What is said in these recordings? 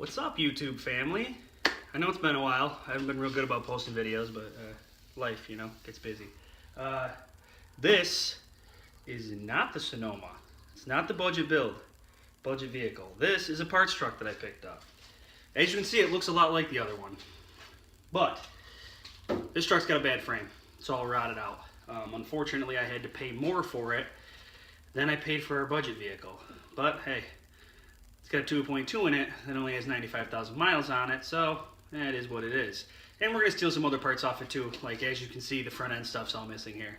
What's up, YouTube family? I know it's been a while. I haven't been real good about posting videos, but life, you know, gets busy. This is not the Sonoma. It's not the budget vehicle. This is a parts truck that I picked up. As you can see, it looks a lot like the other one. But this truck's got a bad frame. It's all rotted out. Unfortunately, I had to pay more for it than I paid for our budget vehicle. But hey, it's got a 2.2 in it that only has 95,000 miles on it, so that is what it is. And we're going to steal some other parts off it too. Like, as you can see, the front end stuff's all missing here.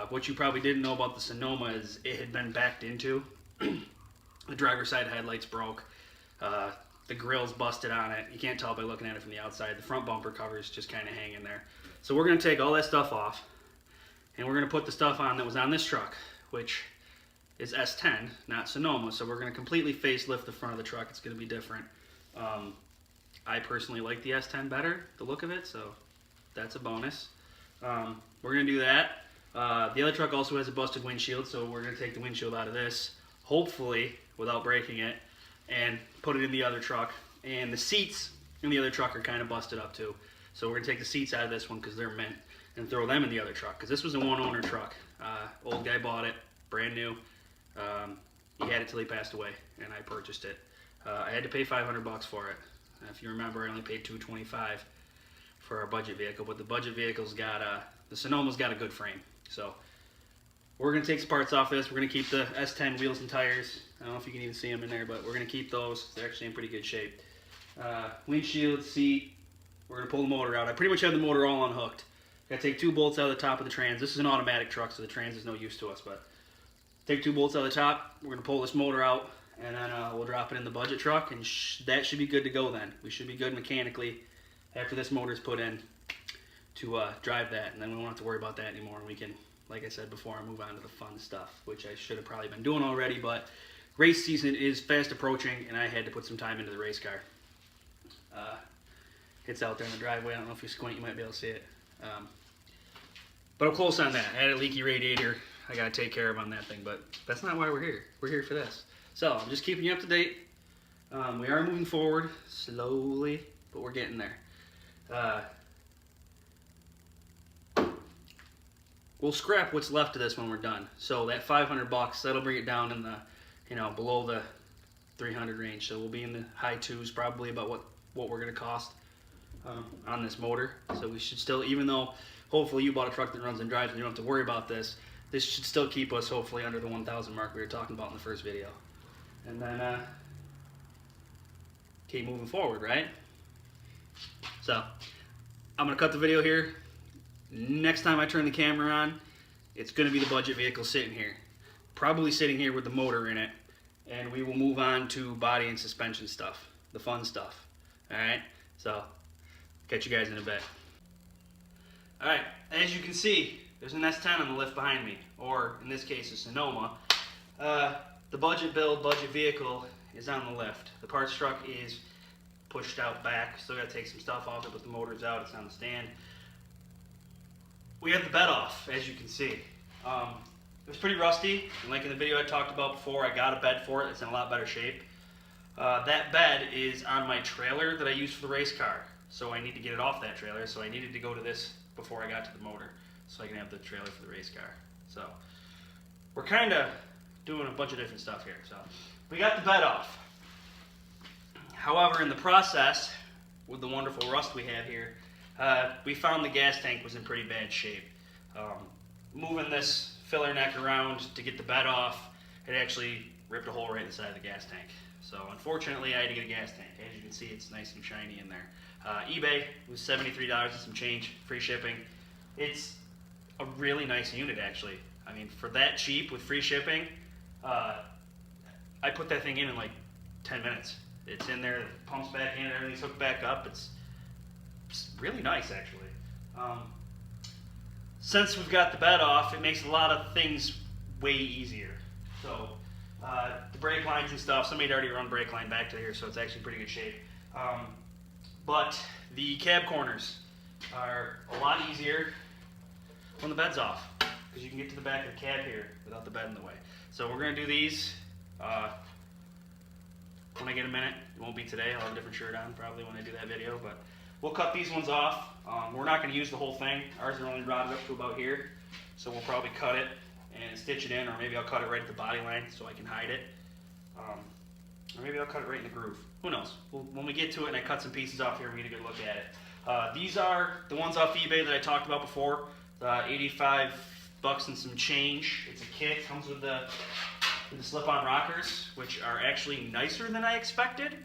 What you probably didn't know about the Sonoma is it had been backed into. The driver's side headlights broke. The grill's busted on it. You can't tell by looking at it from the outside. The front bumper cover's just kind of hanging there. So we're going to take all that stuff off, and we're going to put the stuff on that was on this truck, which is S10, not Sonoma. So we're going to completely facelift the front of the truck. It's going to be different. I personally like the S10 better, the look of it, so that's a bonus. We're going to do that. The other truck also has a busted windshield, so we're going to take the windshield out of this, hopefully without breaking it, and put it in the other truck. And the seats in the other truck are kind of busted up too. So we're going to take the seats out of this one because they're mint and throw them in the other truck, because this was a one-owner truck. Old guy bought it, brand new. He had it till he passed away, and I purchased it. I had to pay $500 for it. If you remember, I only paid $225 for our budget vehicle, but the budget vehicle's got the Sonoma's got a good frame. So we're going to take some parts off this. We're going to keep the S10 wheels and tires. I don't know if you can even see them in there, but we're going to keep those. They're actually in pretty good shape. Windshield, seat. We're going to pull the motor out. I pretty much have the motor all unhooked. Got to take 2 bolts out of the top of the trans. This is an automatic truck, so the trans is no use to us, but take 2 bolts out of the top. We're going to pull this motor out, and then we'll drop it in the budget truck, and that should be good to go then. We should be good mechanically after this motor's put in to drive that, and then we won't have to worry about that anymore. And we can, like I said before, move on to the fun stuff, which I should have probably been doing already, but race season is fast approaching, and I had to put some time into the race car. It's out there in the driveway. I don't know if you squint, you might be able to see it. But I'm close on that. I had a leaky radiator I got to take care of on that thing, but that's not why we're here. We're here for this. So I'm just keeping you up to date. We are moving forward slowly, but we're getting there. We'll scrap what's left of this when we're done. So that $500, that'll bring it down in the, below the 300 range. So we'll be in the high 2s, probably about what we're going to cost on this motor. So we should still, even though hopefully you bought a truck that runs and drives and you don't have to worry about this, this should still keep us hopefully under the 1,000 mark we were talking about in the first video. And then keep moving forward, right? So I'm going to cut the video here. Next time I turn the camera on, it's going to be the budget vehicle sitting here. Probably sitting here with the motor in it. And we will move on to body and suspension stuff. The fun stuff. Alright? So, catch you guys in a bit. Alright, as you can see, there's an S10 on the lift behind me. Or, in this case, a Sonoma. The budget vehicle is on the lift. The parts truck is pushed out back. Still got to take some stuff off it, but the motor's out. It's on the stand. We have the bed off, as you can see. It was pretty rusty, and like in the video I talked about before, I got a bed for it. It's in a lot better shape. That bed is on my trailer that I use for the race car, so I need to get it off that trailer, so I needed to go to this before I got to the motor, so I can have the trailer for the race car. So, we're kind of doing a bunch of different stuff here. So, we got the bed off. However, in the process, with the wonderful rust we have here, we found the gas tank was in pretty bad shape. Moving this filler neck around to get the bed off, it actually ripped a hole right in the side of the gas tank. So unfortunately I had to get a gas tank. As you can see, it's nice and shiny in there. eBay was $73 and some change, free shipping. It's a really nice unit actually. I mean, for that cheap with free shipping, I put that thing in like 10 minutes. It's in there, it pumps back in, everything's hooked back up. It's really nice actually. Since we've got the bed off, it makes a lot of things way easier. So the brake lines and stuff, somebody had already run brake line back to here, so it's actually pretty good shape. But the cab corners are a lot easier when the bed's off, because you can get to the back of the cab here without the bed in the way. So we're going to do these when I get a minute. It won't be today. I'll have a different shirt on probably when I do that video, but we'll cut these ones off. We're not going to use the whole thing. Ours are only rotted up to about here, so we'll probably cut it and stitch it in, or maybe I'll cut it right at the body line so I can hide it. Or maybe I'll cut it right in the groove. Who knows? When we get to it and I cut some pieces off here, we get a good look at it. These are the ones off eBay that I talked about before. 85 bucks and some change. It's a kit. Comes with the slip-on rockers, which are actually nicer than I expected.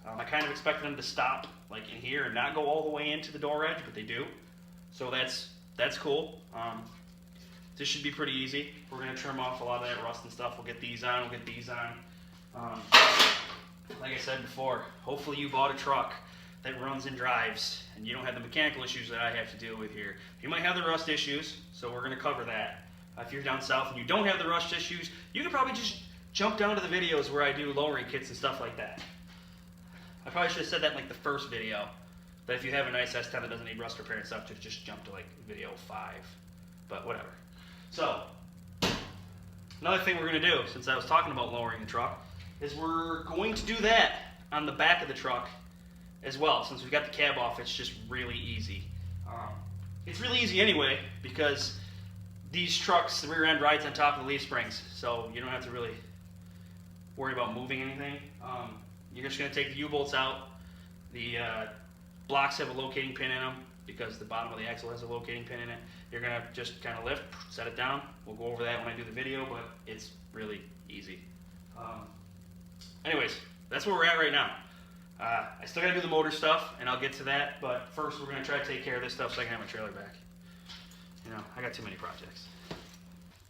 I kind of expected them to stop like in here and not go all the way into the door edge, but they do. So that's cool. This should be pretty easy. We're going to trim off a lot of that rust and stuff. We'll get these on. We'll get these on. Like I said before, hopefully you bought a truck that runs and drives and you don't have the mechanical issues that I have to deal with here. You might have the rust issues, so we're going to cover that. If you're down south and you don't have the rust issues, you can probably just jump down to the videos where I do lowering kits and stuff like that. I probably should have said that in like the first video, that if you have a nice S10 that doesn't need rust repair and stuff, to just jump to like video 5, but whatever. So, another thing we're going to do, since I was talking about lowering the truck, is we're going to do that on the back of the truck as well. Since we've got the cab off, it's just really easy. It's really easy anyway, because these trucks, the rear end rides on top of the leaf springs, so you don't have to really worry about moving anything. You're just going to take the U-bolts out. The blocks have a locating pin in them because the bottom of the axle has a locating pin in it. You're going to just kind of lift, set it down. We'll go over that when I do the video, but it's really easy. Anyways, that's where we're at right now. I still got to do the motor stuff, and I'll get to that, but first we're going to try to take care of this stuff so I can have my trailer back. You know, I got too many projects.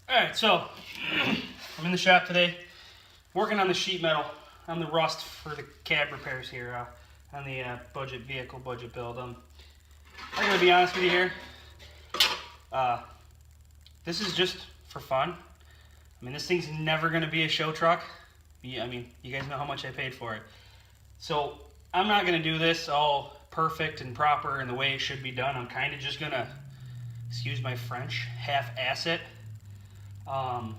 Alright, so I'm in the shop today working on the sheet metal, on the rust for the cab repairs here on the budget build. I'm going to be honest with you here. This is just for fun. I mean, this thing's never going to be a show truck. I mean, you guys know how much I paid for it. So I'm not going to do this all perfect and proper and the way it should be done. I'm kind of just going to, excuse my French, half-ass it. And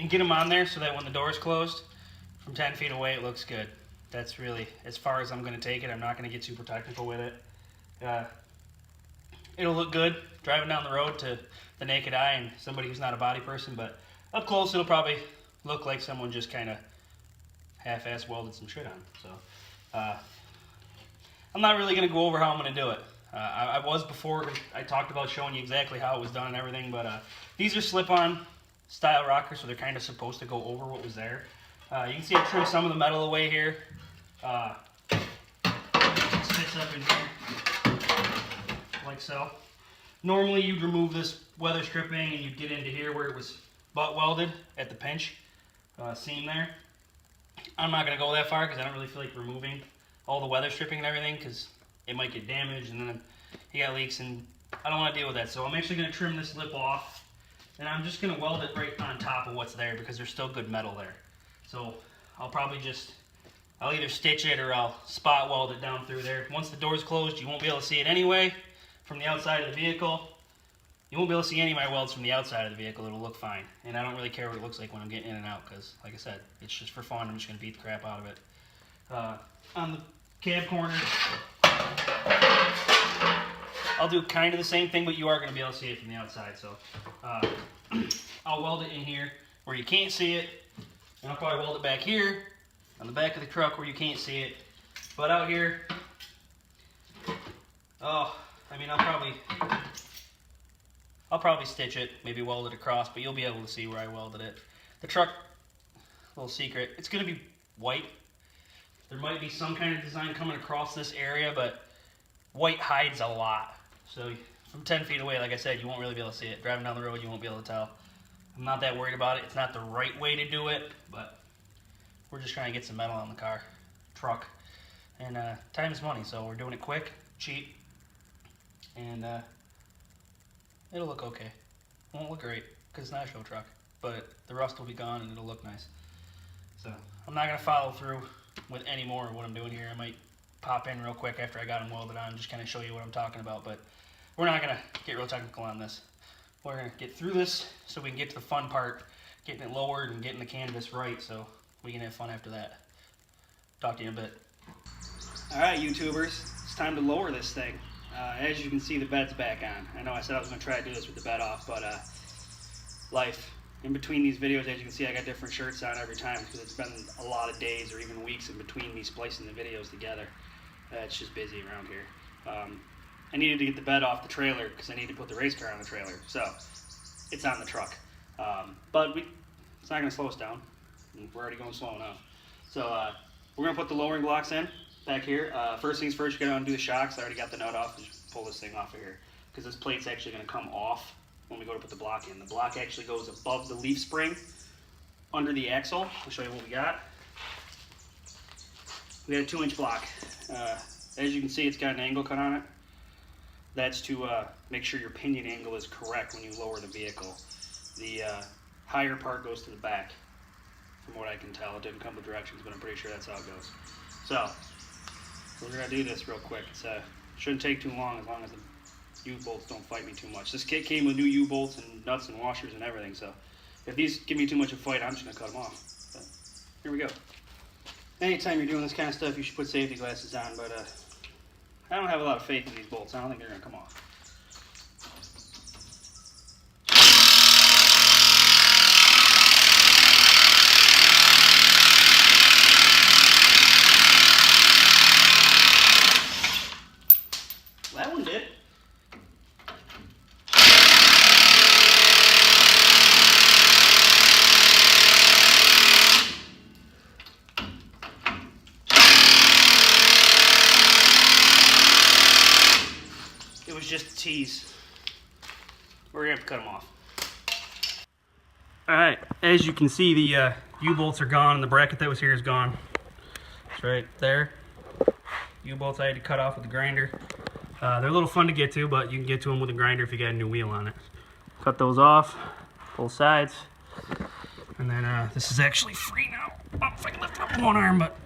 get them on there so that when the door's closed, from 10 feet away, it looks good. That's really as far as I'm going to take it. I'm not going to get super technical with it. It'll look good driving down the road to the naked eye and somebody who's not a body person, but up close it'll probably look like someone just kind of half-ass welded some shit on. So I'm not really going to go over how I'm going to do it. I was before. I talked about showing you exactly how it was done and everything, but these are slip-on style rockers, so they're kind of supposed to go over what was there. You can see I trimmed some of the metal away here. This fits up in here, like so. Normally you'd remove this weather stripping and you'd get into here where it was butt welded at the pinch seam there. I'm not going to go that far because I don't really feel like removing all the weather stripping and everything because it might get damaged and then you got leaks and I don't want to deal with that. So I'm actually going to trim this lip off and I'm just going to weld it right on top of what's there because there's still good metal there. So I'll either stitch it or I'll spot weld it down through there. Once the door's closed, you won't be able to see it anyway from the outside of the vehicle. You won't be able to see any of my welds from the outside of the vehicle. It'll look fine. And I don't really care what it looks like when I'm getting in and out because, like I said, it's just for fun. I'm just going to beat the crap out of it. On the cab corner, I'll do kind of the same thing, but you are going to be able to see it from the outside. So I'll weld it in here where you can't see it. And I'll probably weld it back here on the back of the truck where you can't see it. But out here, I'll probably stitch it, maybe weld it across, but you'll be able to see where I welded it. The truck, little secret, it's going to be white. There might be some kind of design coming across this area, but white hides a lot. So from 10 feet away, like I said, you won't really be able to see it. Driving down the road, you won't be able to tell. I'm not that worried about it. It's not the right way to do it, but we're just trying to get some metal on the truck. And time is money, so we're doing it quick, cheap, and it'll look okay. Won't look great because it's not a show truck, but the rust will be gone and it'll look nice. So I'm not going to follow through with any more of what I'm doing here. I might pop in real quick after I got them welded on, just kind of show you what I'm talking about, but we're not going to get real technical on this. We're going to get through this so we can get to the fun part, getting it lowered and getting the canvas right so we can have fun after that. Talk to you in a bit. Alright, YouTubers, it's time to lower this thing. As you can see, the bed's back on. I know I said I was going to try to do this with the bed off, but life. In between these videos, as you can see, I got different shirts on every time because it's been a lot of days or even weeks in between me splicing the videos together. It's just busy around here. I needed to get the bed off the trailer because I need to put the race car on the trailer. So, it's on the truck. But it's not going to slow us down. We're already going slow enough. So, we're going to put the lowering blocks in back here. First things first, you're going to undo the shocks. I already got the nut off. Just pull this thing off of here because this plate's actually going to come off when we go to put the block in. The block actually goes above the leaf spring under the axle. I'll show you what we got. We got a 2-inch block. As you can see, it's got an angle cut on it. That's to make sure your pinion angle is correct when you lower the vehicle. The higher part goes to the back, from what I can tell. It didn't come with directions, but I'm pretty sure that's how it goes. So, we're going to do this real quick. It shouldn't take too long as the U-bolts don't fight me too much. This kit came with new U-bolts and nuts and washers and everything, so if these give me too much of a fight, I'm just going to cut them off. But here we go. Anytime you're doing this kind of stuff, you should put safety glasses on, but I don't have a lot of faith in these bolts. I don't think they're going to come off. That one did. It was just a tease. We're gonna have to cut them off. Alright, as you can see, the U-bolts are gone and the bracket that was here is gone. It's right there. U-bolts I had to cut off with the grinder. They're a little fun to get to, but you can get to them with a grinder if you got a new wheel on it. Cut those off, both sides. And then this is actually free now. I don't know if I can lift it up with one arm, but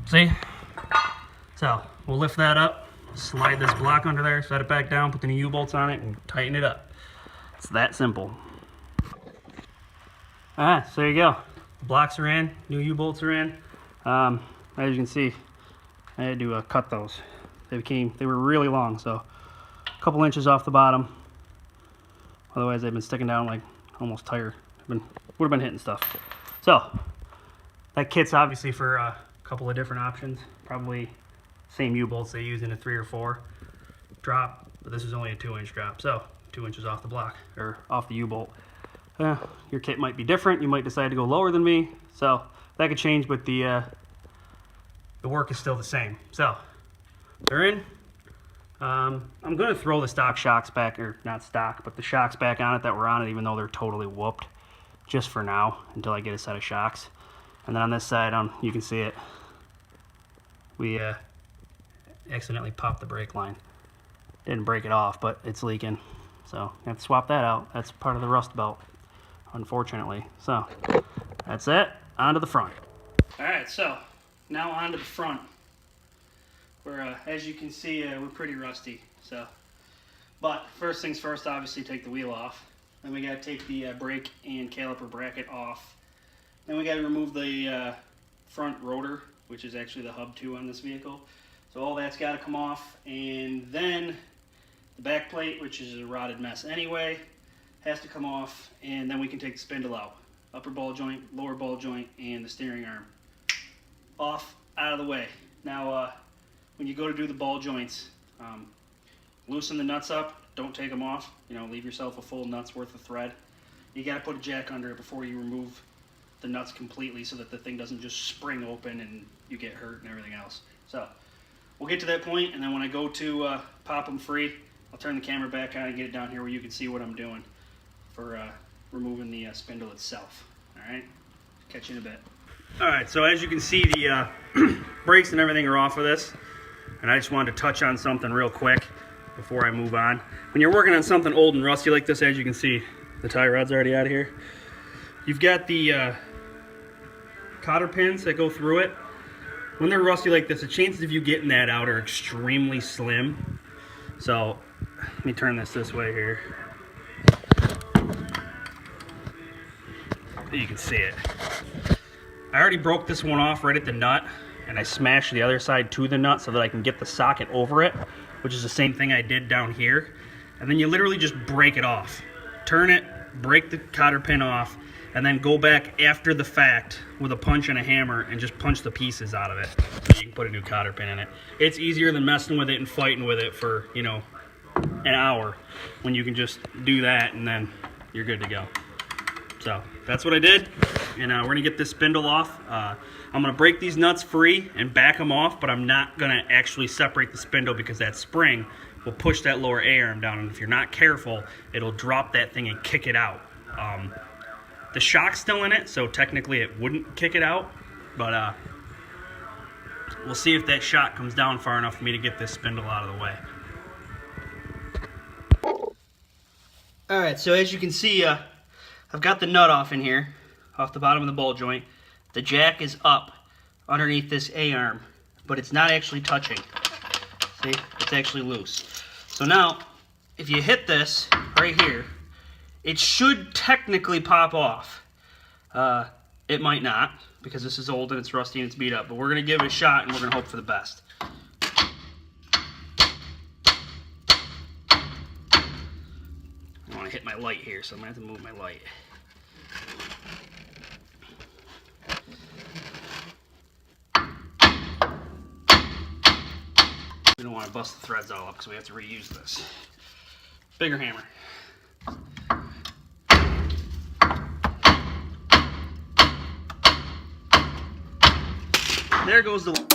see? So we'll lift that up, slide this block under there, set it back down, put the new U-bolts on it, and tighten it up. It's that simple. Alright, so there you go. The blocks are in, new U-bolts are in. As you can see, I had to cut those. They were really long, so a couple inches off the bottom. Otherwise, they've been sticking down like almost tire. Would have been hitting stuff. So that kit's obviously for a couple of different options. Probably same U-bolts they use in a 3 or 4 drop, but this is only a 2-inch drop, so 2 inches off the block or off the U-bolt. Your kit might be different. You might decide to go lower than me, so that could change, but the work is still the same. So they're in. I'm going to throw the stock shocks back, or not stock, but the shocks back on it that were on it, even though they're totally whooped, just for now, until I get a set of shocks. And then on this side, you can see it. We accidentally popped the brake line. Didn't break it off, but it's leaking. So I have to swap that out. That's part of the rust belt, unfortunately. So that's it. On to the front. All right, so now onto the front, where as you can see, we're pretty rusty. But first things first, obviously take the wheel off. Then we got to take the brake and caliper bracket off. Then we got to remove the front rotor, which is actually the hub 2 on this vehicle. So all that's got to come off, and then the back plate, which is a rotted mess anyway, has to come off, and then we can take the spindle out. Upper ball joint, lower ball joint, and the steering arm. Off, out of the way. Now, when you go to do the ball joints, loosen the nuts up, don't take them off, leave yourself a full nut's worth of thread. You got to put a jack under it before you remove the nuts completely so that the thing doesn't just spring open and you get hurt and everything else. So we'll get to that point, and then when I go to pop them free, I'll turn the camera back on and get it down here where you can see what I'm doing for removing the spindle itself. Alright, catch you in a bit. Alright, so as you can see, the brakes and everything are off of this, and I just wanted to touch on something real quick before I move on. When you're working on something old and rusty like this, as you can see, the tie rod's already out of here. You've got the cotter pins that go through it. When they're rusty like this, the chances of you getting that out are extremely slim. So let me turn this way here. You can see it. I already broke this one off right at the nut, and I smashed the other side to the nut so that I can get the socket over it, which is the same thing I did down here. And then you literally just break it off. Turn it, break the cotter pin off, and then go back after the fact with a punch and a hammer and just punch the pieces out of it so you can put a new cotter pin in it. It's easier than messing with it and fighting with it for, you know, an hour when you can just do that and then you're good to go. So that's what I did, and we're gonna get this spindle off. I'm gonna break these nuts free and back them off, but I'm not gonna actually separate the spindle because that spring will push that lower A-arm down, and if you're not careful, it'll drop that thing and kick it out. The shock's still in it, so technically it wouldn't kick it out, but we'll see if that shock comes down far enough for me to get this spindle out of the way. Alright, so as you can see, I've got the nut off in here, off the bottom of the ball joint. The jack is up underneath this A-arm, but it's not actually touching. See, it's actually loose. So now, if you hit this right here, it should technically pop off. It might not, because this is old and it's rusty and it's beat up, but we're gonna give it a shot and we're gonna hope for the best. I wanna hit my light here, so I'm gonna have to move my light. We don't want to bust the threads all up because we have to reuse this. Bigger hammer. There goes the...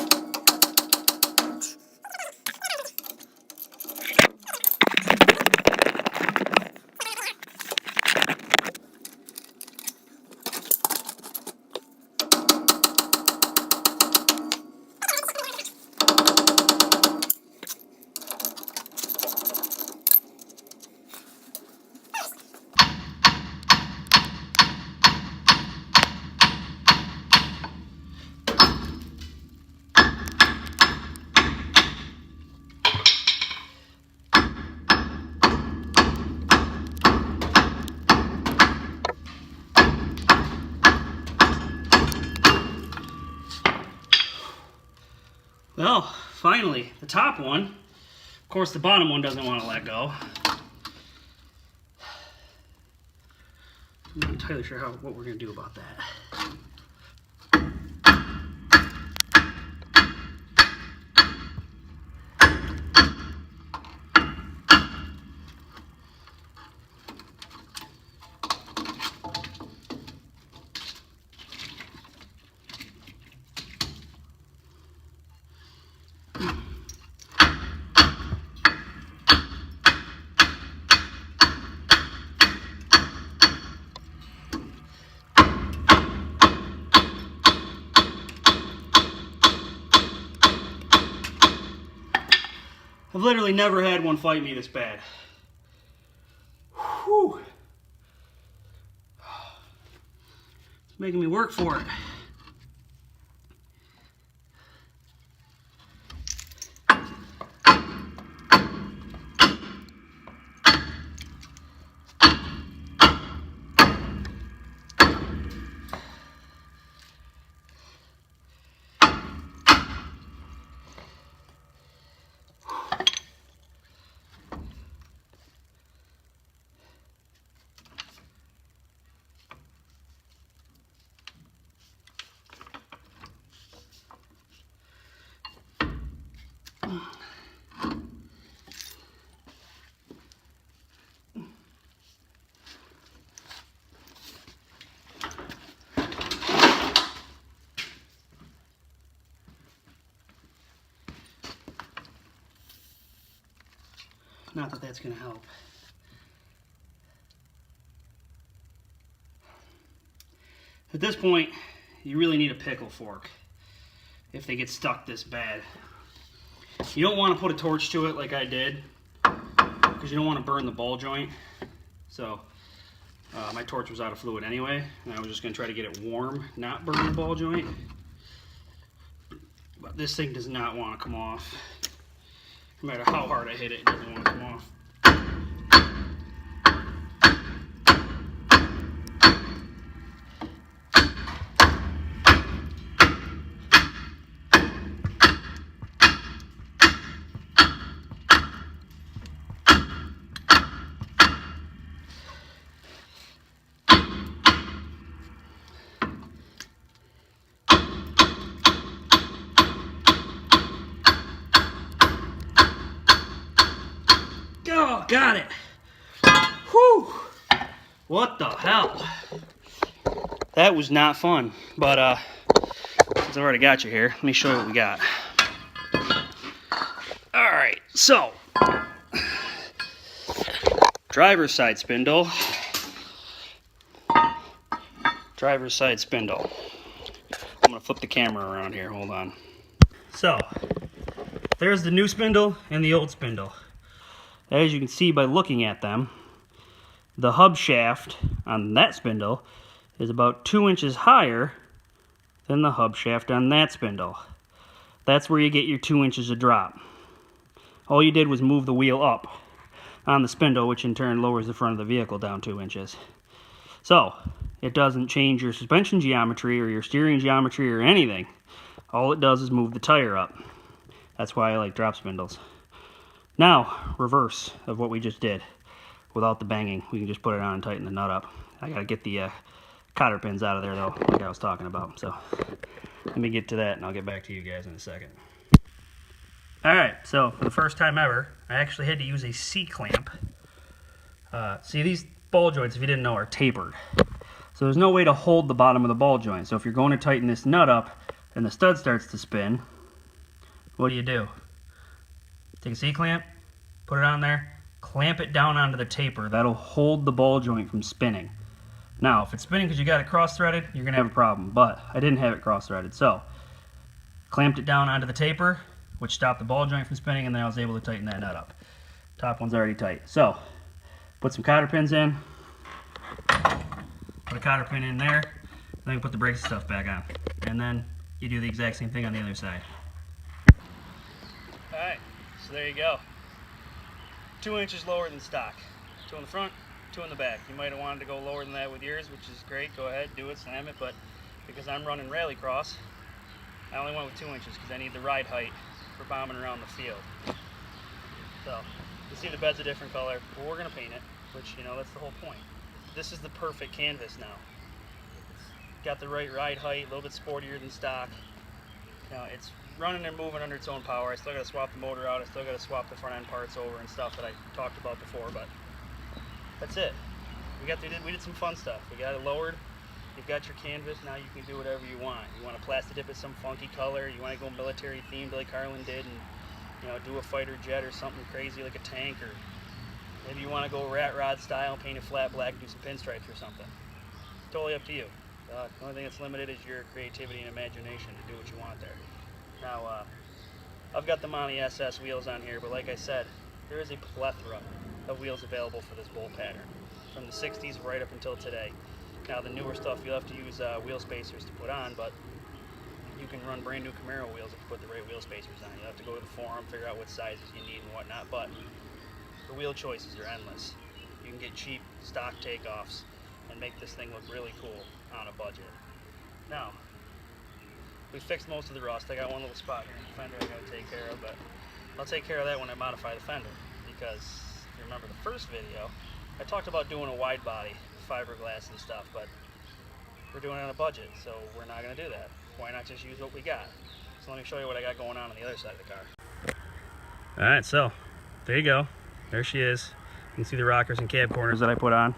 Well, finally, the top one. Of course, the bottom one doesn't want to let go. I'm not entirely sure what we're going to do about that. I've literally never had one fight me this bad. Whew. It's making me work for it. Not that that's going to help. At this point, you really need a pickle fork if they get stuck this bad. You don't want to put a torch to it like I did because you don't want to burn the ball joint. So my torch was out of fluid anyway, and I was just going to try to get it warm, not burn the ball joint. But this thing does not want to come off. No matter how hard I hit it, it doesn't want to come off. Oh, got it. Whew. What the hell? That was not fun. But since I've already got you here, let me show you what we got. Alright, so driver's side spindle. Driver's side spindle. I'm gonna flip the camera around here, hold on. So, there's the new spindle and the old spindle. As you can see by looking at them, the hub shaft on that spindle is about 2 inches higher than the hub shaft on that spindle. That's where you get your 2 inches of drop. All you did was move the wheel up on the spindle, which in turn lowers the front of the vehicle down 2 inches. So, it doesn't change your suspension geometry or your steering geometry or anything. All it does is move the tire up. That's why I like drop spindles. Now, reverse of what we just did. Without the banging, we can just put it on and tighten the nut up. I gotta get the cotter pins out of there though, like I was talking about. So let me get to that and I'll get back to you guys in a second. Alright, so for the first time ever, I actually had to use a C-clamp. See, these ball joints, if you didn't know, are tapered. So there's no way to hold the bottom of the ball joint. So if you're going to tighten this nut up and the stud starts to spin, what do? Take a C-clamp, put it on there, clamp it down onto the taper. That'll hold the ball joint from spinning. Now, if it's spinning because you got it cross-threaded, you're going to have a problem. But I didn't have it cross-threaded, so clamped it down onto the taper, which stopped the ball joint from spinning, and then I was able to tighten that nut up. Top one's already tight. So, put some cotter pins in. Put a cotter pin in there. Then you put the brakes stuff back on. And then you do the exact same thing on the other side. Alright, so there you go. 2 inches lower than stock. 2 in the front, 2 in the back. You might have wanted to go lower than that with yours, which is great. Go ahead, do it, slam it. But because I'm running rallycross, I only went with 2 inches because I need the ride height for bombing around the field. So, you see the bed's a different color. Well, we're going to paint it, which, you know, that's the whole point. This is the perfect canvas now. It's got the right ride height, a little bit sportier than stock. Now, it's running and moving under its own power. I still got to swap the motor out. I still got to swap the front end parts over and stuff that I talked about before, but that's it. We did some fun stuff. We got it lowered. You've got your canvas. Now you can do whatever you want. You want to plastic dip it some funky color. You want to go military themed like Harlan did and, you know, do a fighter jet or something crazy like a tank, or maybe you want to go rat rod style, paint it flat black, do some pinstripes or something. Totally up to you. The only thing that's limited is your creativity and imagination to do what you want there. Now, I've got the Monty SS wheels on here, but like I said, there is a plethora of wheels available for this bolt pattern, from the 60s right up until today. Now, the newer stuff, you'll have to use wheel spacers to put on, but you can run brand new Camaro wheels if you put the right wheel spacers on. You'll have to go to the forum, figure out what sizes you need and whatnot, but the wheel choices are endless. You can get cheap stock takeoffs and make this thing look really cool on a budget. Now, we fixed most of the rust. I got one little spot here in the fender I gotta take care of, but I'll take care of that when I modify the fender, because if you remember the first video, I talked about doing a wide body, fiberglass and stuff, but we're doing it on a budget, so we're not gonna do that. Why not just use what we got? So let me show you what I got going on the other side of the car. Alright, so there you go. There she is. You can see the rockers and cab corners that I put on.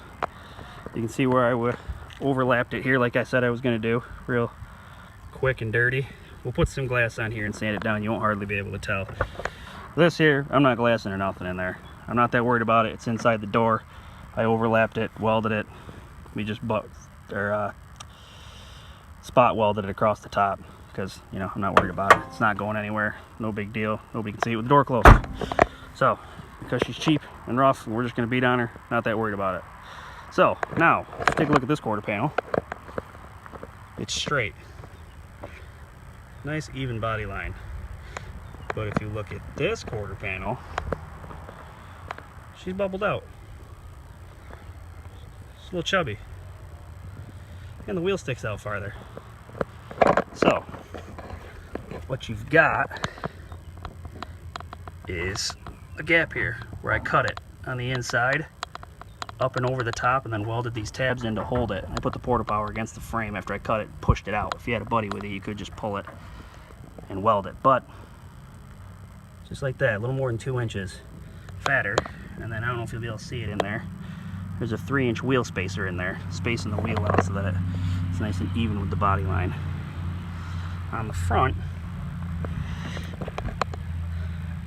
You can see where I overlapped it here like I said I was going to do. Real quick and dirty. We'll put some glass on here and sand it down. You won't hardly be able to tell. This here, I'm not glassing or nothing in there. I'm not that worried about it. It's inside the door. I overlapped it, welded it. We just spot welded it across the top because, you know, I'm not worried about it. It's not going anywhere. No big deal. Nobody can see it with the door closed. So, because she's cheap and rough and we're just going to beat on her, not that worried about it. So, now, let's take a look at this quarter panel. It's straight. Nice even body line. But if you look at this quarter panel, she's bubbled out. It's a little chubby. And the wheel sticks out farther. So, what you've got is a gap here where I cut it on the inside up and over the top and then welded these tabs in to hold it. I put the Porta Power against the frame after I cut it and pushed it out. If you had a buddy with you, you could just pull it and weld it. But just like that, a little more than 2 inches fatter. and then I don't know if you'll be able to see it in there. There's a 3-inch wheel spacer in there, spacing the wheel out so that it's nice and even with the body line. On the front,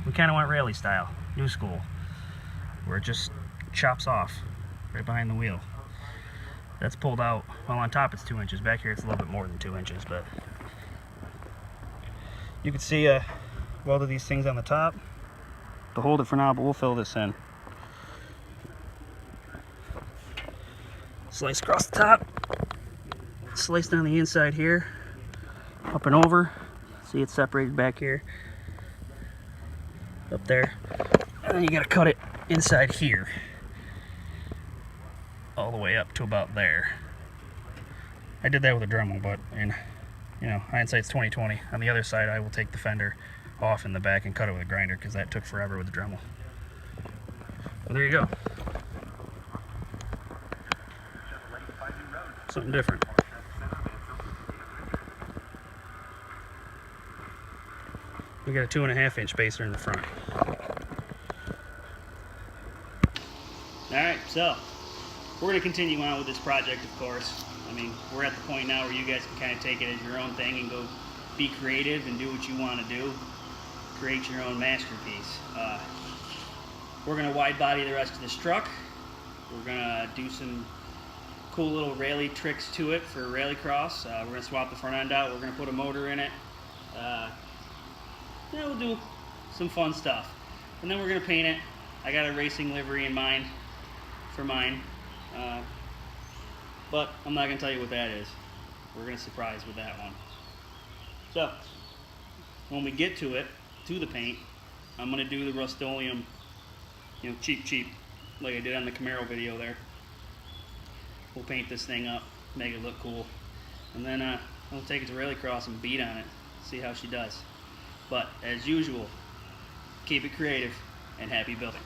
we kind of went rally style, new school, where it just chops off right behind the wheel. That's pulled out. Well, on top it's 2 inches. Back here it's a little bit more than 2 inches, but you can see welded these things on the top. To hold it for now, but we'll fill this in. Slice across the top, slice down the inside here, up and over. See, it's separated back here, up there, and then you gotta cut it inside here, all the way up to about there. I did that with a Dremel, but hindsight's 20/20. On the other side, I will take the fender off in the back and cut it with a grinder because that took forever with the Dremel. Well, there you go. Something different. We got a 2.5-inch spacer in the front. Alright, so we're going to continue on with this project, of course. I mean, we're at the point now where you guys can kind of take it as your own thing and go be creative and do what you want to do. Create your own masterpiece. We're going to wide body the rest of this truck. We're going to do some cool little rally tricks to it for rallycross. We're going to swap the front end out. We're going to put a motor in it. We'll do some fun stuff. And then we're going to paint it. I got a racing livery in mind for mine. But I'm not going to tell you what that is. We're going to surprise with that one. So, when we get to it, to the paint, I'm going to do the Rust-Oleum, cheap, like I did on the Camaro video there. We'll paint this thing up, make it look cool, and then we'll take it to Rallycross and beat on it, see how she does. But, as usual, keep it creative and happy building.